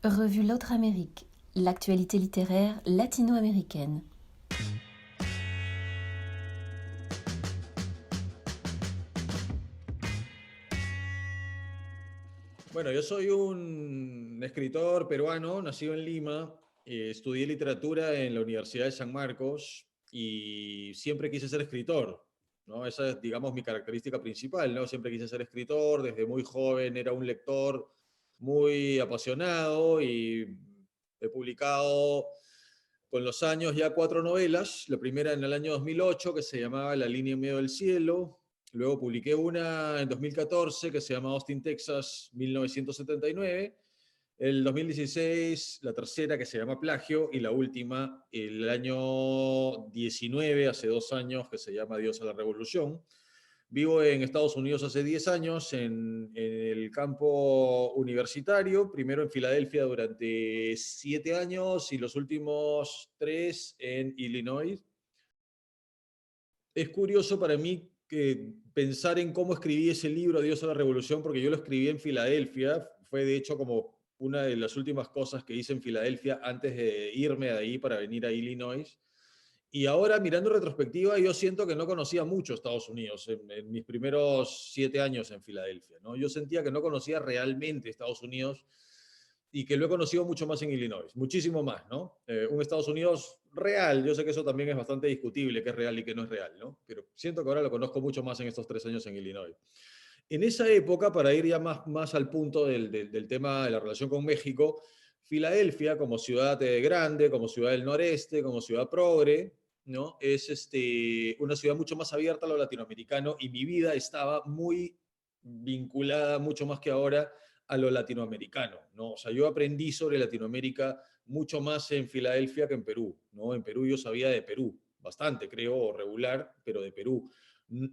Revue L'Autre Amérique, l'actualité littéraire latino-américaine. Bueno, yo soy un escritor peruano, nacido en Lima, estudié literatura en la Universidad de San Marcos y siempre quise ser escritor, ¿no? Esa es, digamos, mi característica principal, ¿no? Siempre quise ser escritor, desde muy joven era un lector muy apasionado y he publicado con los años ya 4 novelas, la primera en el año 2008 que se llamaba La línea en medio del cielo. Luego publiqué una en 2014 que se llama Austin, Texas, 1979. El 2016, la tercera que se llama Plagio, y la última, el año 19, hace 2 años, que se llama Dios a la Revolución. Vivo en Estados Unidos hace 10 años, en el campo universitario, primero en Filadelfia durante 7 años y los últimos 3 en Illinois. Es curioso para mí que pensar en cómo escribí ese libro, Dios a la Revolución, porque yo lo escribí en Filadelfia. Fue de hecho como una de las últimas cosas que hice en Filadelfia antes de irme de ahí para venir a Illinois. Y ahora, mirando en retrospectiva, yo siento que no conocía mucho Estados Unidos en mis primeros 7 años en Filadelfia, ¿no? Yo sentía que no conocía realmente Estados Unidos y que lo he conocido mucho más en Illinois, muchísimo más, ¿no? Un Estados Unidos real, yo sé que eso también es bastante discutible, qué es real y qué no es real, ¿no? Pero siento que ahora lo conozco mucho más en estos 3 años en Illinois. En esa época, para ir ya más al punto del tema de la relación con México, Filadelfia, como ciudad grande, como ciudad del noreste, como ciudad progre, ¿no? Es una ciudad mucho más abierta a lo latinoamericano y mi vida estaba muy vinculada, mucho más que ahora, a lo latinoamericano, ¿no? O sea, yo aprendí sobre Latinoamérica mucho más en Filadelfia que en Perú, ¿no? En Perú yo sabía de Perú, bastante, creo, regular, pero de Perú.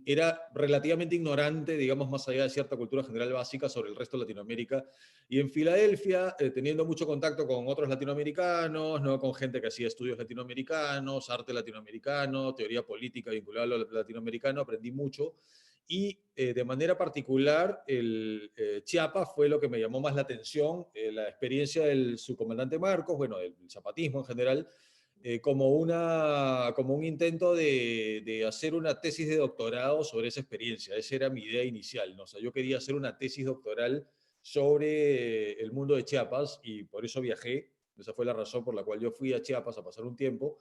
Era relativamente ignorante, digamos, más allá de cierta cultura general básica sobre el resto de Latinoamérica. Y en Filadelfia, teniendo mucho contacto con otros latinoamericanos, ¿no? Con gente que hacía estudios latinoamericanos, arte latinoamericano, teoría política vinculada a lo latinoamericano, aprendí mucho. Y de manera particular, Chiapas fue lo que me llamó más la atención, la experiencia del subcomandante Marcos, bueno, del zapatismo en general, como un intento de hacer una tesis de doctorado sobre esa experiencia. Esa era mi idea inicial, ¿no? O sea, yo quería hacer una tesis doctoral sobre el mundo de Chiapas y por eso viajé. Esa fue la razón por la cual yo fui a Chiapas a pasar un tiempo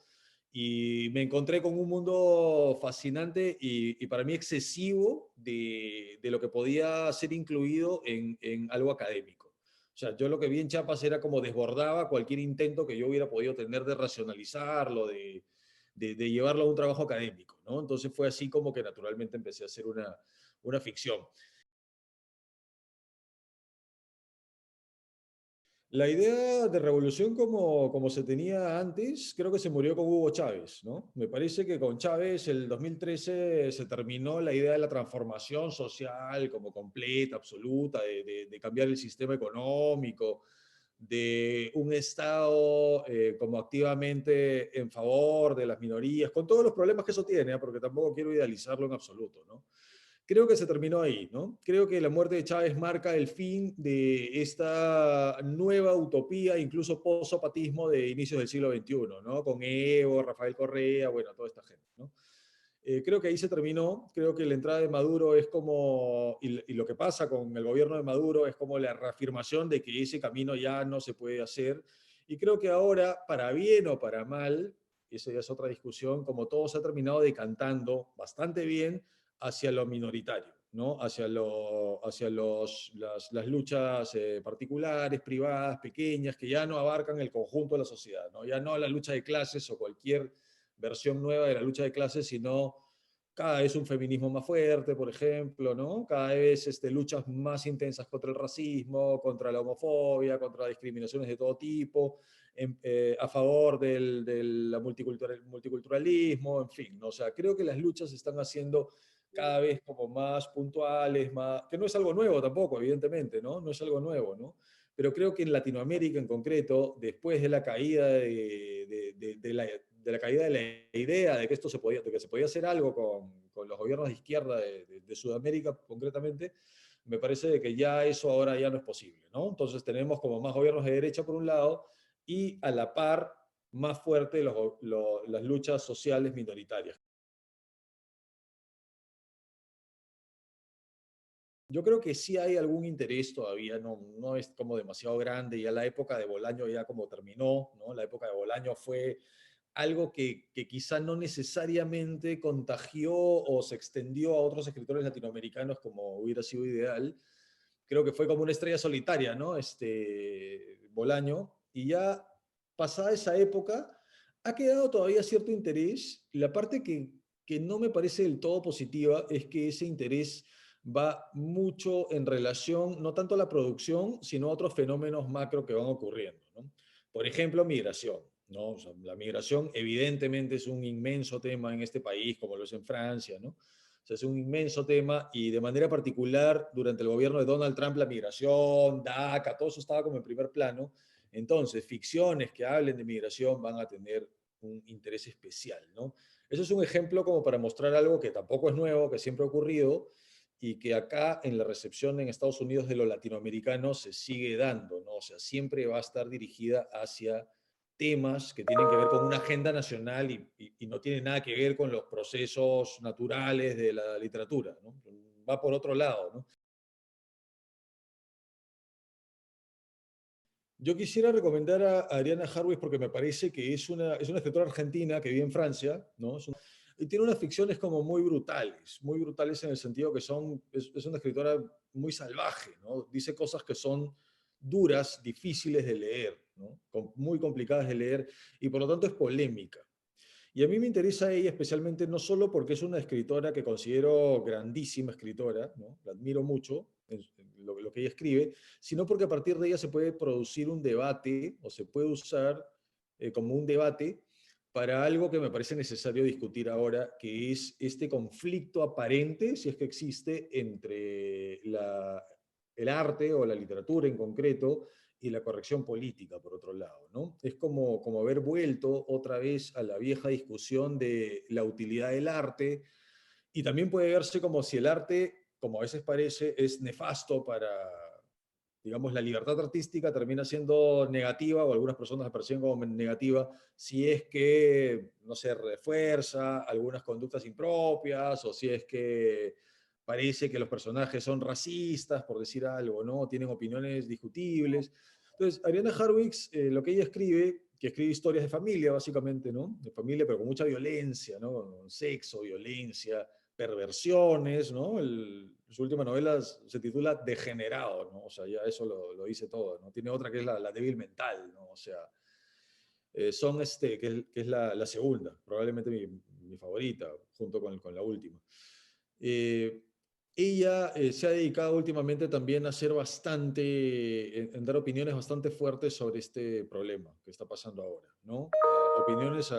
y me encontré con un mundo fascinante y para mí excesivo de lo que podía ser incluido en algo académico. O sea, yo lo que vi en Chiapas era como desbordaba cualquier intento que yo hubiera podido tener de racionalizarlo, de llevarlo a un trabajo académico, ¿no? Entonces fue así como que naturalmente empecé a hacer una ficción. La idea de revolución como se tenía antes, creo que se murió con Hugo Chávez, ¿no? Me parece que con Chávez el 2013 se terminó la idea de la transformación social como completa, absoluta, de cambiar el sistema económico, de un Estado como activamente en favor de las minorías, con todos los problemas que eso tiene, ¿eh? Porque tampoco quiero idealizarlo en absoluto, ¿no? Creo que se terminó ahí, ¿no? Creo que la muerte de Chávez marca el fin de esta nueva utopía, incluso post-zapatismo de inicios del siglo XXI, ¿no? Con Evo, Rafael Correa, bueno, toda esta gente, ¿no? Creo que ahí se terminó, creo que la entrada de Maduro es como, y lo que pasa con el gobierno de Maduro es como la reafirmación de que ese camino ya no se puede hacer, y creo que ahora, para bien o para mal, y esa ya es otra discusión, como todo se ha terminado decantando bastante bien hacia lo minoritario, ¿no? Hacia las luchas particulares, privadas, pequeñas, que ya no abarcan el conjunto de la sociedad, ¿no? Ya no la lucha de clases o cualquier versión nueva de la lucha de clases, sino cada vez un feminismo más fuerte, por ejemplo, ¿no? Cada vez luchas más intensas contra el racismo, contra la homofobia, contra discriminaciones de todo tipo, a favor del multiculturalismo, en fin, ¿no? O sea, creo que las luchas se están haciendo cada vez como más puntuales, que no es algo nuevo tampoco, evidentemente, ¿no? No es algo nuevo, ¿no? Pero creo que en Latinoamérica en concreto, después de la caída de la caída de la idea de que esto de que se podía hacer algo con los gobiernos de izquierda de Sudamérica concretamente, me parece de que ya eso ahora ya no es posible, ¿no? Entonces tenemos como más gobiernos de derecha por un lado y a la par más fuerte las luchas sociales minoritarias. Yo creo que sí hay algún interés todavía, no es como demasiado grande, ya la época de Bolaño ya como terminó, ¿no? La época de Bolaño fue algo que quizá no necesariamente contagió o se extendió a otros escritores latinoamericanos como hubiera sido ideal. Creo que fue como una estrella solitaria, ¿no? Bolaño, y ya pasada esa época, ha quedado todavía cierto interés. La parte que no me parece del todo positiva es que ese interés va mucho en relación, no tanto a la producción, sino a otros fenómenos macro que van ocurriendo, ¿no? Por ejemplo, migración, ¿no? O sea, la migración evidentemente es un inmenso tema en este país, como lo es en Francia, ¿no? O sea, es un inmenso tema y de manera particular durante el gobierno de Donald Trump la migración, DACA, todo eso estaba como en primer plano. Entonces, ficciones que hablen de migración van a tener un interés especial, ¿no? Eso es un ejemplo como para mostrar algo que tampoco es nuevo, que siempre ha ocurrido y que acá en la recepción en Estados Unidos de lo latinoamericano se sigue dando, ¿no? O sea, siempre va a estar dirigida hacia temas que tienen que ver con una agenda nacional y no tiene nada que ver con los procesos naturales de la literatura, ¿no? Va por otro lado, ¿no? Yo quisiera recomendar a Ariana Harwitz porque me parece que es una escritora argentina que vive en Francia, ¿no? Y tiene unas ficciones como muy brutales en el sentido que es una escritora muy salvaje, ¿no? Dice cosas que son duras, difíciles de leer, ¿no? Muy complicadas de leer y por lo tanto es polémica. Y a mí me interesa ella especialmente no solo porque es una escritora que considero grandísima escritora, ¿no? La admiro mucho en lo que ella escribe, sino porque a partir de ella se puede producir un debate o se puede usar como un debate para algo que me parece necesario discutir ahora, que es este conflicto aparente, si es que existe, entre el arte o la literatura en concreto y la corrección política, por otro lado, ¿no? Es como haber vuelto otra vez a la vieja discusión de la utilidad del arte y también puede verse como si el arte, como a veces parece, es nefasto para, digamos, la libertad artística termina siendo negativa o algunas personas la perciben como negativa si es que, no se refuerza algunas conductas impropias o si es que parece que los personajes son racistas, por decir algo, ¿no? Tienen opiniones discutibles. Entonces, Ariana Harwitz, lo que ella escribe, que escribe historias de familia, básicamente, ¿no? De familia, pero con mucha violencia, ¿no? Con sexo, violencia, perversiones, ¿no? Su última novela se titula Degenerado, ¿no? O sea, ya eso lo dice todo, ¿no? Tiene otra que es la débil mental, ¿no? O sea, que es la segunda, probablemente mi favorita, junto con la última. Eh, Ella se ha dedicado últimamente también a hacer en dar opiniones bastante fuertes sobre este problema que está pasando ahora, ¿no? Opiniones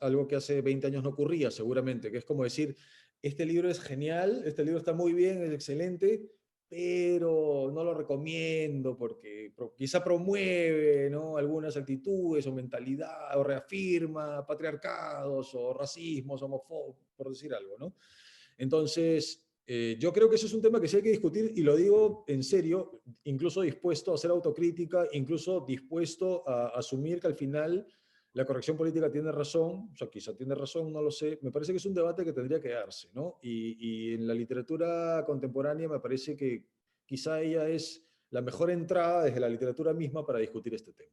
algo que hace 20 años no ocurría, seguramente, que es como decir, este libro es genial, este libro está muy bien, es excelente, pero no lo recomiendo porque quizá promueve, ¿no? Algunas actitudes o mentalidad, o reafirma patriarcados o racismos, homofobia, por decir algo, ¿no? Entonces, yo creo que eso es un tema que sí hay que discutir y lo digo en serio, incluso dispuesto a hacer autocrítica, incluso dispuesto a asumir que al final la corrección política tiene razón, o sea, quizá tiene razón, no lo sé. Me parece que es un debate que tendría que darse, ¿no? Y en la literatura contemporánea me parece que quizá ella es la mejor entrada desde la literatura misma para discutir este tema.